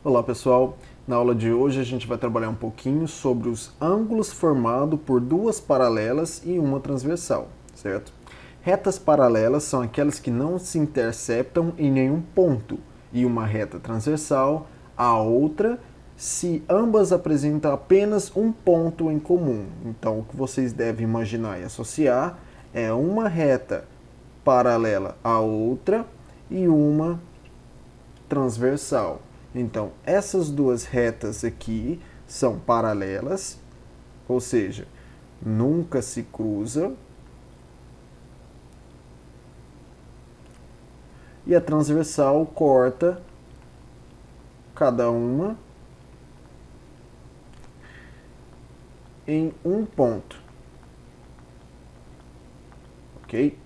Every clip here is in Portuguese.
Olá pessoal, na aula de hoje a gente vai trabalhar um pouquinho sobre os ângulos formados por duas paralelas e uma transversal, certo? Retas paralelas são aquelas que não se interceptam em nenhum ponto, e uma reta transversal a outra se ambas apresentam apenas um ponto em comum. Então o que vocês devem imaginar e associar é uma reta paralela a outra e uma transversal. Então, essas duas retas aqui são paralelas, ou seja, nunca se cruzam. E a transversal corta cada uma em um ponto. Ok?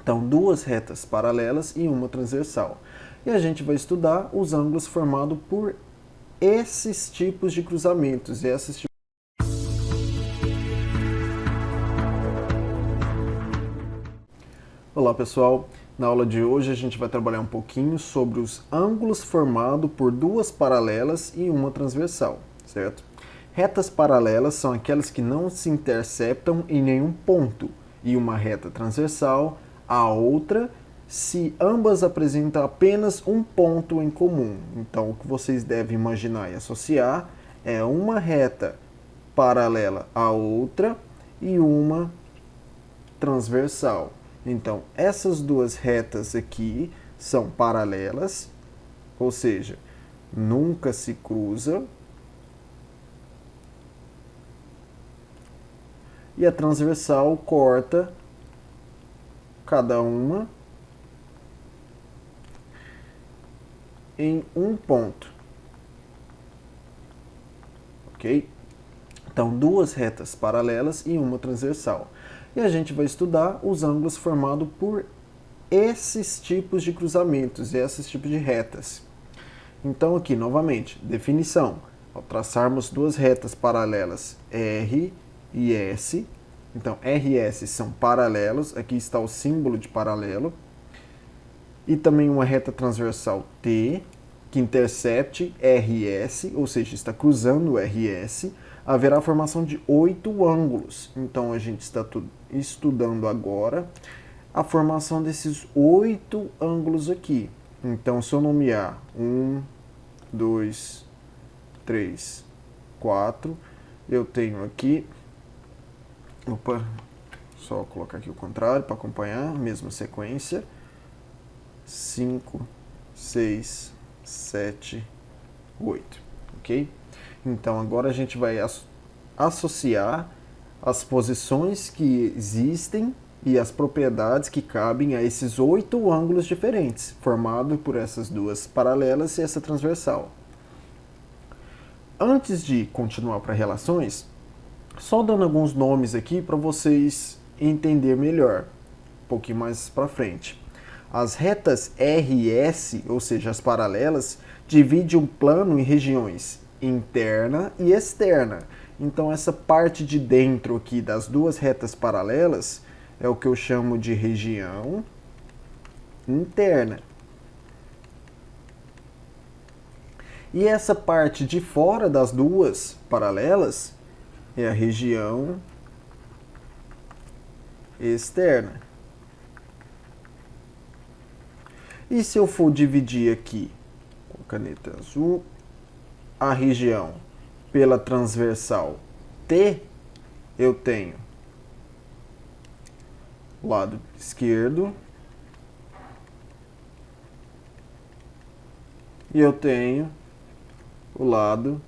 Então, duas retas paralelas e uma transversal. E a gente vai estudar os ângulos formados por esses tipos de cruzamentos. Olá pessoal, na aula de hoje a gente vai trabalhar um pouquinho sobre os ângulos formados por duas paralelas e uma transversal, certo? Retas paralelas são aquelas que não se interceptam em nenhum ponto, e uma reta transversal a outra se ambas apresentam apenas um ponto em comum. Então, o que vocês devem imaginar e associar é uma reta paralela a outra e uma transversal. Então, essas duas retas aqui são paralelas, ou seja, nunca se cruzam. E a transversal corta cada uma em um ponto. Ok? Então, duas retas paralelas e uma transversal. E a gente vai estudar os ângulos formados por esses tipos de cruzamentos, esses tipos de retas. Então, aqui, novamente, definição. Ao traçarmos duas retas paralelas R e S, então R e S são paralelos, aqui está o símbolo de paralelo, e também uma reta transversal T, que intercepte RS, ou seja, está cruzando o RS, haverá a formação de 8 ângulos. Então a gente está estudando agora a formação desses 8 ângulos aqui. Então, se eu nomear 1, 2, 3, 4, eu tenho aqui. Opa, só colocar aqui o contrário para acompanhar, mesma sequência. 5, 6, 7, 8, ok? Então agora a gente vai associar as posições que existem e as propriedades que cabem a esses 8 ângulos diferentes, formados por essas duas paralelas e essa transversal. Antes de continuar para relações, só dando alguns nomes aqui para vocês entenderem melhor, um pouquinho mais para frente. As retas R e S, ou seja, as paralelas, dividem um plano em regiões interna e externa. Então, essa parte de dentro aqui das duas retas paralelas é o que eu chamo de região interna. E essa parte de fora das duas paralelas é a região externa. E se eu for dividir aqui com a caneta azul a região pela transversal T, eu tenho o lado esquerdo e eu tenho o lado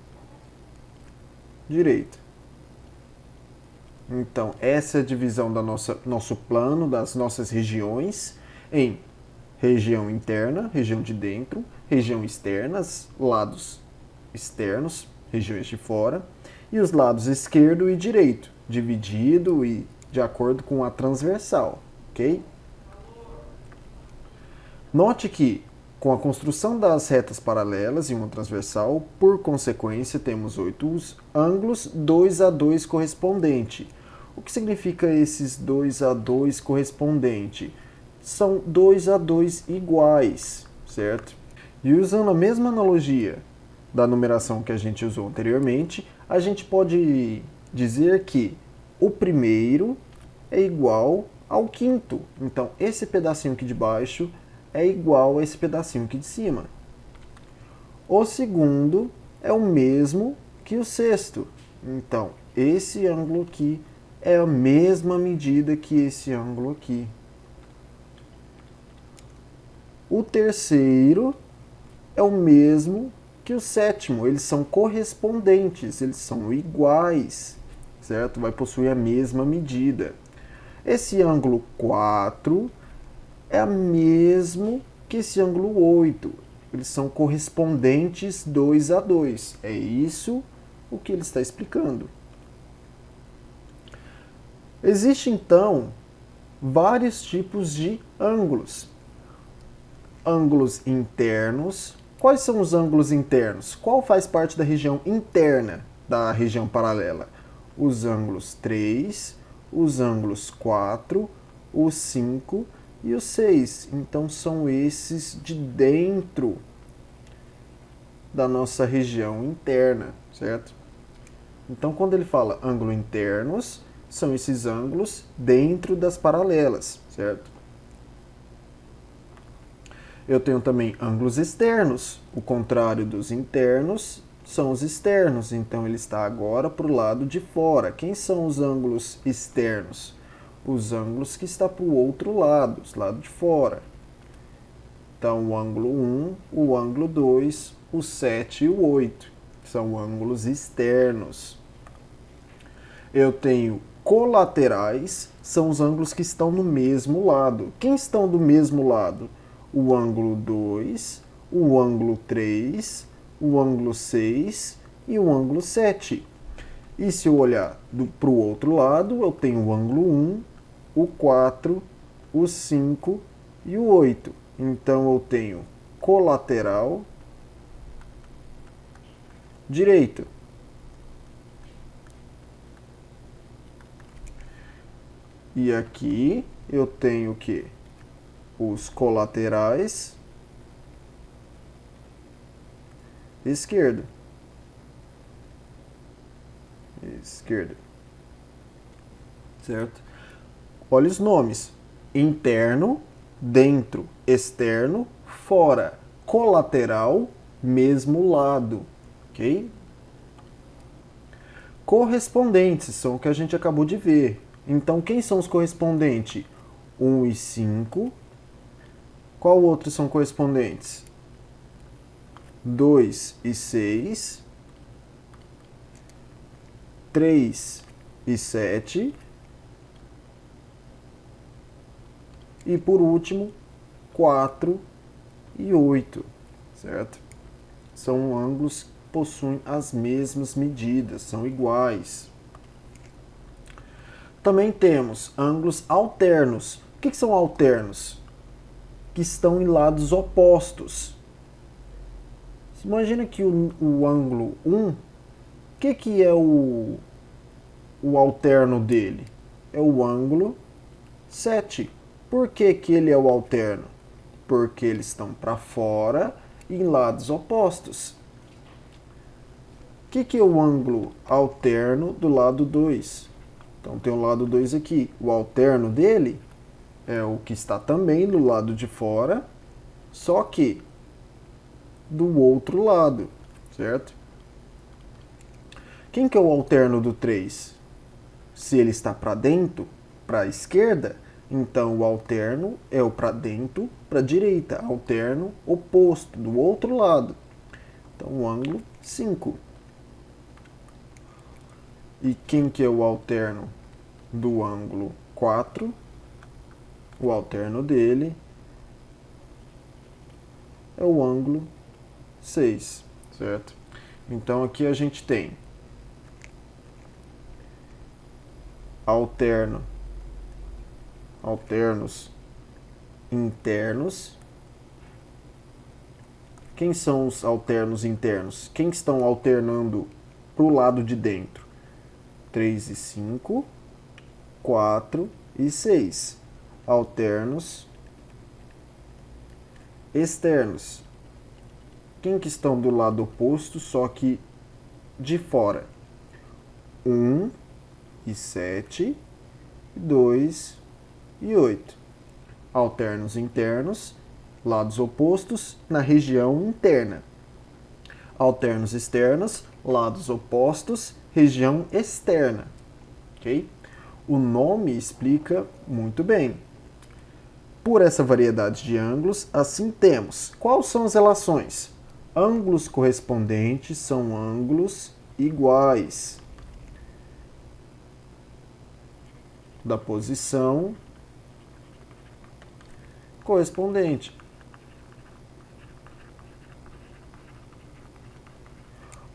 direito. Então, essa é a divisão da nosso plano, das nossas regiões, em região interna, região de dentro, região externa, lados externos, regiões de fora, e os lados esquerdo e direito, dividido e de acordo com a transversal, ok? Note que, com a construção das retas paralelas e uma transversal, por consequência, temos 8 ângulos 2 a 2 correspondente. O que significa esses 2 a 2 correspondente? São 2 a 2 iguais, certo? E usando a mesma analogia da numeração que a gente usou anteriormente, a gente pode dizer que o primeiro é igual ao quinto. Então, esse pedacinho aqui de baixo é igual a esse pedacinho aqui de cima. O segundo é o mesmo que o sexto. Então, esse ângulo aqui é a mesma medida que esse ângulo aqui. O terceiro é o mesmo que o sétimo. Eles são correspondentes, eles são iguais, certo? Vai possuir a mesma medida. Esse ângulo 4 é o mesmo que esse ângulo 8. Eles são correspondentes 2 a 2. É isso o que ele está explicando. Existem, então, vários tipos de ângulos. Ângulos internos. Quais são os ângulos internos? Qual faz parte da região interna da região paralela? Os ângulos 3, os ângulos 4, o 5 e o 6. Então, são esses de dentro da nossa região interna, certo? Então, quando ele fala ângulo internos, são esses ângulos dentro das paralelas, certo? Eu tenho também ângulos externos. O contrário dos internos são os externos. Então, ele está agora para o lado de fora. Quem são os ângulos externos? Os ângulos que estão para o outro lado, do lado de fora. Então, o ângulo 1, o ângulo 2, o 7 e o 8. São ângulos externos. Eu tenho colaterais, são os ângulos que estão no mesmo lado. Quem estão do mesmo lado? O ângulo 2, o ângulo 3, o ângulo 6 e o ângulo 7. E se eu olhar para o outro lado, eu tenho o ângulo 1, o 4, o 5 e o 8. Então, eu tenho colateral direito. E aqui eu tenho o quê? Os colaterais esquerdo. Certo? Olha os nomes. Interno, dentro, externo, fora, colateral, mesmo lado. Ok? Correspondentes são o que a gente acabou de ver. Então, quem são os correspondentes? 1 e 5. Qual outros são correspondentes? 2 e 6. 3 e 7. E por último, 4 e 8. Certo? São ângulos que possuem as mesmas medidas, são iguais. Também temos ângulos alternos. O que são alternos? Que estão em lados opostos. Imagina que o ângulo 1, o que é o alterno dele? É o ângulo 7. Por que ele é o alterno? Porque eles estão para fora e em lados opostos. O que é o ângulo alterno do lado 2? Então tem o lado 2 aqui. O alterno dele é o que está também do lado de fora, só que do outro lado, certo? Quem que é o alterno do 3? Se ele está para dentro, para a esquerda, então o alterno é o para dentro, para a direita. Alterno oposto, do outro lado. Então o ângulo 5. E quem que é o alterno do ângulo 4? O alterno dele é o ângulo 6, certo? Então aqui a gente tem alternos internos. Quem são os alternos internos? Quem estão alternando para o lado de dentro? 3 e 5, 4 e 6. Alternos externos. Quem que estão do lado oposto, só que de fora? 1 e 7, 2 e 8. Alternos internos, lados opostos, na região interna. Alternos externos, lados opostos, região externa. Ok? O nome explica muito bem. Por essa variedade de ângulos, assim temos. Quais são as relações? Ângulos correspondentes são ângulos iguais da posição correspondente.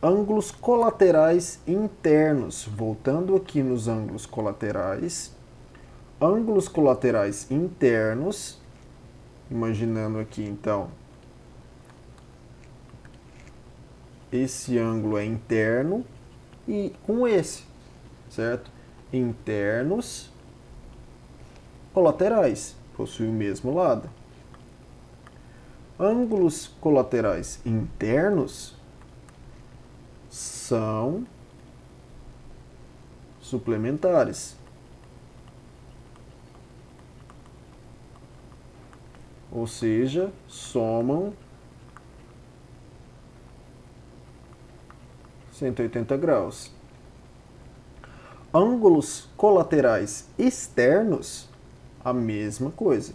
Ângulos colaterais internos. Voltando aqui nos ângulos colaterais. Ângulos colaterais internos. Imaginando aqui, então, esse ângulo é interno e com esse, certo? Internos colaterais, possuem o mesmo lado. Ângulos colaterais internos são suplementares. Ou seja, somam 180 graus. Ângulos colaterais externos, a mesma coisa.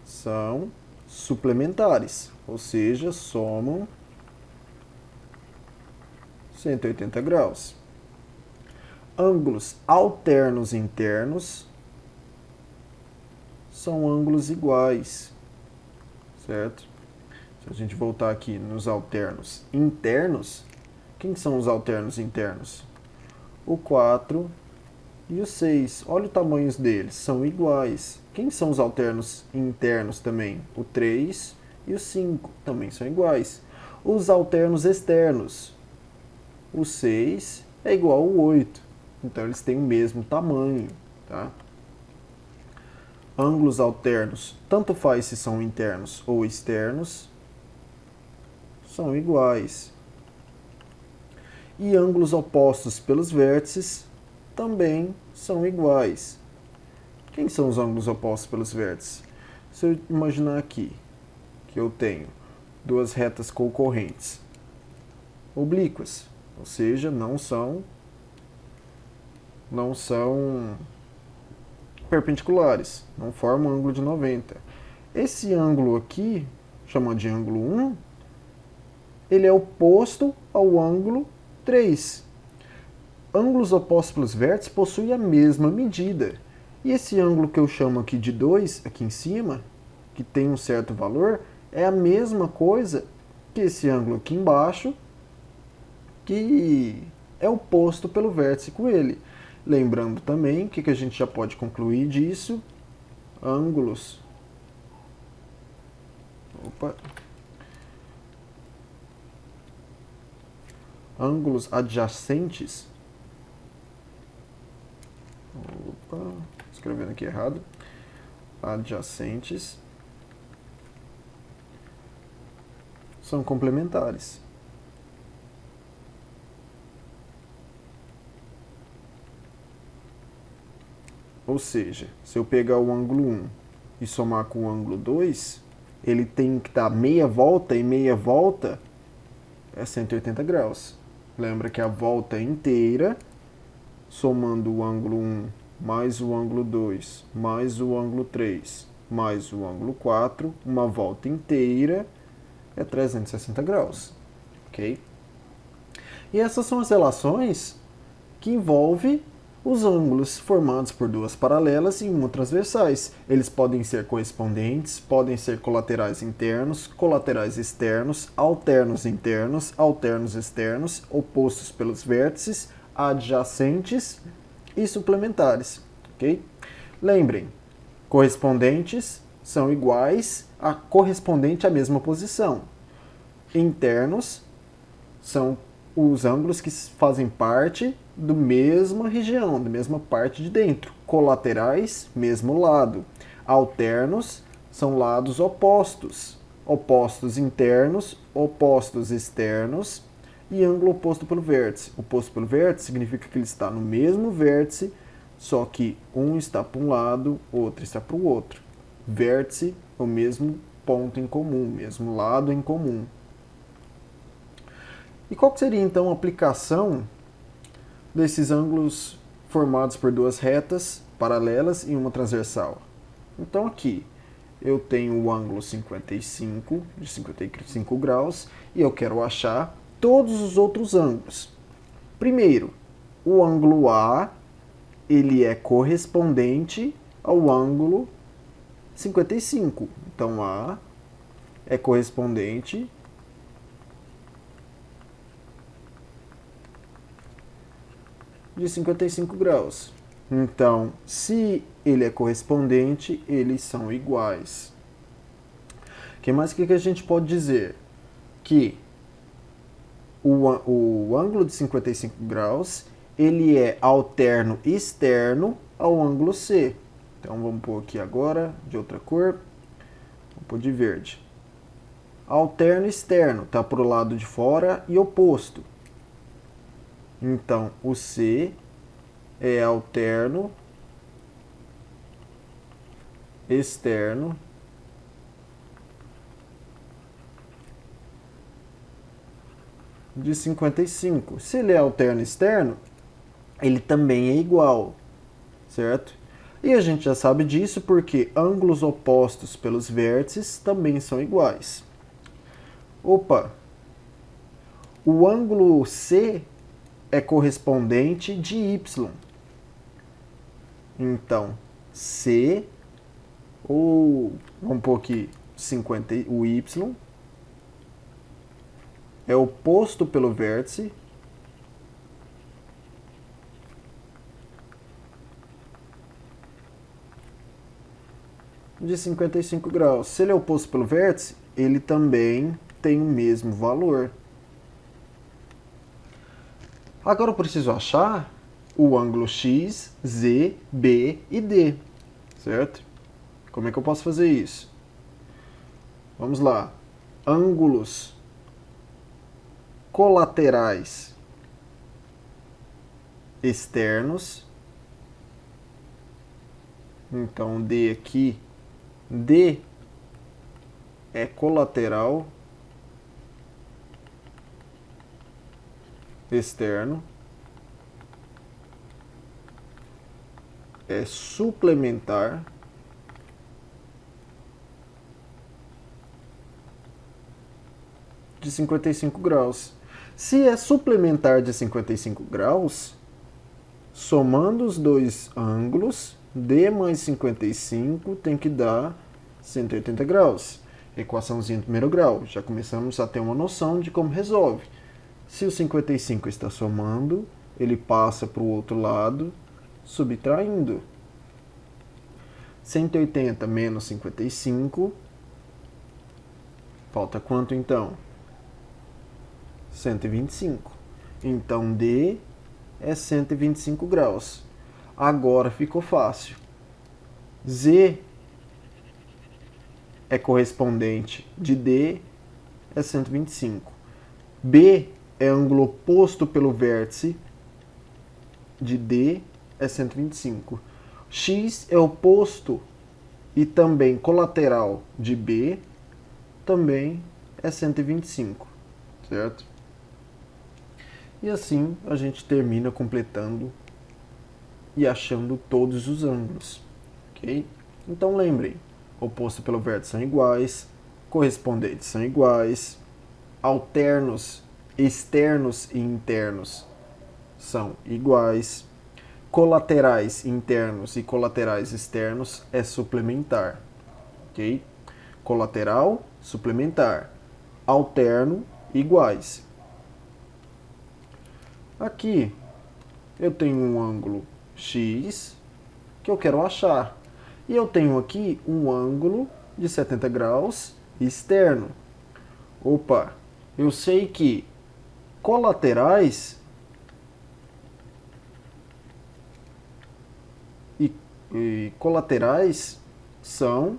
São suplementares, ou seja, somam 180 graus. Ângulos alternos internos são ângulos iguais, certo? Se a gente voltar aqui nos alternos internos, quem são os alternos internos? O 4 e o 6. Olha os tamanhos deles, são iguais. Quem são os alternos internos também? O 3 e o 5 também são iguais. Os alternos externos, o 6 é igual ao 8. Então eles têm o mesmo tamanho, tá? Ângulos alternos, tanto faz se são internos ou externos, são iguais. E ângulos opostos pelos vértices também são iguais. Quem são os ângulos opostos pelos vértices? Se eu imaginar aqui que eu tenho duas retas concorrentes oblíquas, ou seja, não são perpendiculares, não formam um ângulo de 90. Esse ângulo aqui, chamado de ângulo 1, ele é oposto ao ângulo 3. Ângulos opostos pelos vértices possuem a mesma medida. E esse ângulo que eu chamo aqui de 2, aqui em cima, que tem um certo valor, é a mesma coisa que esse ângulo aqui embaixo, que é oposto pelo vértice com ele. Lembrando também, o que a gente já pode concluir disso? Ângulos. Ângulos adjacentes. Escrevendo aqui errado. Adjacentes são complementares. Ou seja, se eu pegar o ângulo 1 e somar com o ângulo 2, ele tem que dar meia volta, e meia volta é 180 graus. Lembra que a volta é inteira, somando o ângulo 1 mais o ângulo 2, mais o ângulo 3, mais o ângulo 4, uma volta inteira é 360 graus. Ok? E essas são as relações que envolvem os ângulos formados por duas paralelas e uma transversais. Eles podem ser correspondentes, podem ser colaterais internos, colaterais externos, alternos internos, alternos externos, opostos pelos vértices, adjacentes e suplementares. Ok? Lembrem, correspondentes são iguais a correspondente à mesma posição. Internos são os ângulos que fazem parte da mesma região, da mesma parte de dentro. Colaterais, mesmo lado. Alternos são lados opostos. opostos internos, opostos externos e ângulo oposto pelo vértice. Oposto pelo vértice significa que ele está no mesmo vértice, só que um está para um lado, outro está para o outro. Vértice, o mesmo ponto em comum, mesmo lado em comum. E qual seria então a aplicação desses ângulos formados por duas retas paralelas e uma transversal? Então aqui eu tenho o ângulo 55, de 55 graus, e eu quero achar todos os outros ângulos. Primeiro, o ângulo A, ele é correspondente ao ângulo 55. Então A é correspondente de 55 graus. Então, se ele é correspondente, eles são iguais. Que mais que a gente pode dizer? Que o ângulo de 55 graus, ele é alterno externo ao ângulo C. Então, vamos pôr aqui agora de outra cor. Vamos pôr de verde. Alterno externo, está para o lado de fora e oposto. Então, o C é alterno externo de 55. Se ele é alterno externo, ele também é igual, certo? E a gente já sabe disso porque ângulos opostos pelos vértices também são iguais. Opa! O ângulo C é correspondente de Y. Então, C, ou vamos pôr aqui 50, o Y, é oposto pelo vértice de 55 graus. Se ele é oposto pelo vértice, ele também tem o mesmo valor. Agora eu preciso achar o ângulo X, Z, B e D, certo? Como é que eu posso fazer isso? Vamos lá. Ângulos colaterais externos. Então, D aqui, D é colateral externo, é suplementar de 55 graus. Se é suplementar de 55 graus, somando os dois ângulos, D mais 55 tem que dar 180 graus. Equaçãozinha de primeiro grau. Já começamos a ter uma noção de como resolve. Se o 55 está somando, ele passa para o outro lado, subtraindo. 180 menos 55, falta quanto então? 125. Então, D é 125 graus. Agora ficou fácil. Z é correspondente de D, é 125. B é ângulo oposto pelo vértice de D, é 125. X é oposto e também colateral de B, também é 125, certo? E assim a gente termina completando e achando todos os ângulos, ok? Então lembrem, oposto pelo vértice são iguais, correspondentes são iguais, alternos externos e internos são iguais, colaterais internos e colaterais externos é suplementar, ok? Colateral, suplementar, alterno, iguais. Aqui eu tenho um ângulo X que eu quero achar. E eu tenho aqui um ângulo de 70 graus externo. Opa, eu sei que colaterais e colaterais são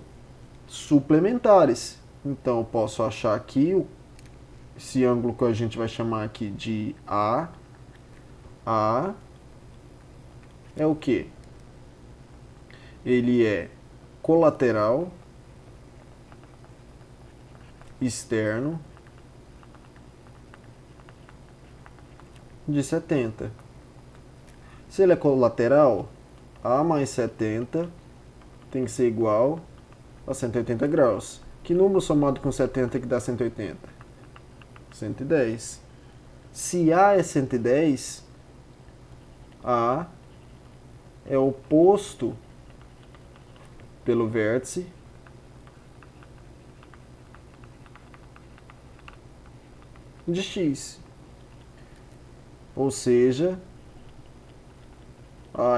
suplementares. Então, eu posso achar aqui esse ângulo que a gente vai chamar aqui de A. A é o quê? Ele é colateral externo de 70. Se ele é colateral, A mais 70 tem que ser igual a 180 graus. Que número somado com 70 que dá 180? 110. Se A é 110, A é oposto pelo vértice de x. Ou seja,